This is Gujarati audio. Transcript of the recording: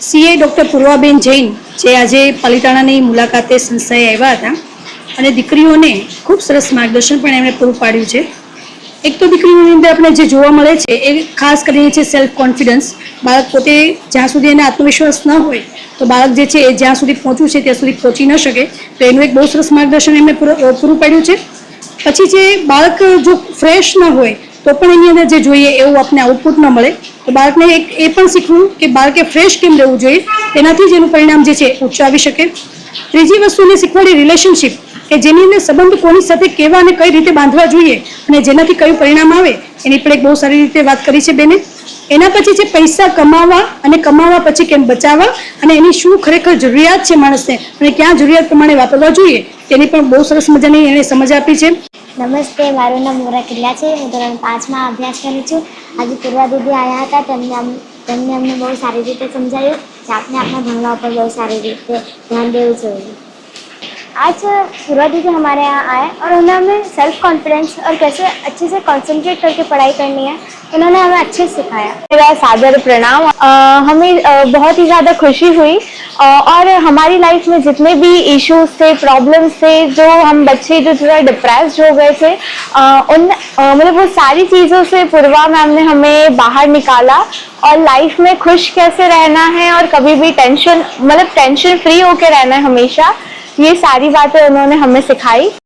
સીએ ડૉક્ટર પૂર્વાબેન જૈન જે આજે પાલિતાણાની મુલાકાતે સંસ્થાએ આવ્યા હતા અને દીકરીઓને ખૂબ સરસ માર્ગદર્શન પણ એમણે પૂરું પાડ્યું છે. એક તો દીકરીઓની અંદર આપણે જે જોવા મળે છે એ ખાસ કરીને છે સેલ્ફ કોન્ફિડન્સ. બાળક પોતે જ્યાં સુધી એને આત્મવિશ્વાસ ન હોય તો બાળક જે છે એ જ્યાં સુધી પહોંચવું છે ત્યાં સુધી પહોંચી ન શકે. તો એનું એક બહુ સરસ માર્ગદર્શન એમણે પૂરું પાડ્યું છે. પછી જે બાળક જો ફ્રેશ ન હોય તો પણ એની અંદર જે જોઈએ એવું આપણે આઉટપુટ ન મળે, તો બાળકને એક એ પણ શીખવું કે બાળકે ફ્રેશ કેમ રહેવું જોઈએ, તેનાથી જ એનું પરિણામ જે છે ઊંચું આવી શકે. ત્રીજી વસ્તુ એને શીખવાડી રિલેશનશિપ, કે જેની અંદર સંબંધ કોની સાથે કેવા અને કઈ રીતે બાંધવા જોઈએ અને જેનાથી કયું પરિણામ આવે એની પણ એક બહુ સારી રીતે વાત કરી છે બેને. એના પછી છે પૈસા કમાવા અને કમાવા પછી કેમ બચાવવા અને એની શું ખરેખર જરૂરિયાત છે માણસને અને ક્યાં જરૂરિયાત પ્રમાણે વાપરવા જોઈએ તેની પણ બહુ સરસ મજાની એને સમજ આપી છે. નમસ્તે, મારું નામ મોરા કિલ્લા છે. હું ધોરણ 5માં અભ્યાસ કરું છું. આજે પૂર્વા દીદી આવ્યા હતા. તેમને અમને બહુ સારી રીતે સમજાવ્યું કે આપણે આપણા ભણવા ઉપર બહુ सारी રીતે ध्यान देना चाहिए. आज पूर्वा दीदी हमारे यहाँ आए और उन्होंने हमें सेल्फ कॉन्फिडेंस और कैसे अच्छे से कंसंट्रेट करके पढ़ाई करनी है, उन्होंने हमें अच्छे से सिखाया. मेरा सादर प्रणाम. हमें बहुत ही ज़्यादा खुशी हुई और हमारी लाइफ में जितने भी इश्यूज थे, प्रॉब्लम्स थे, जो हम बच्चे जो थोड़ा डिप्रेस्ड हो गए थे, मतलब वो सारी चीज़ों से पूर्वा मैम ने हमें बाहर निकाला और लाइफ में खुश कैसे रहना है और कभी भी टेंशन फ्री होकर रहना है हमेशा, ये सारी बातें उन्होंने हमें सिखाई.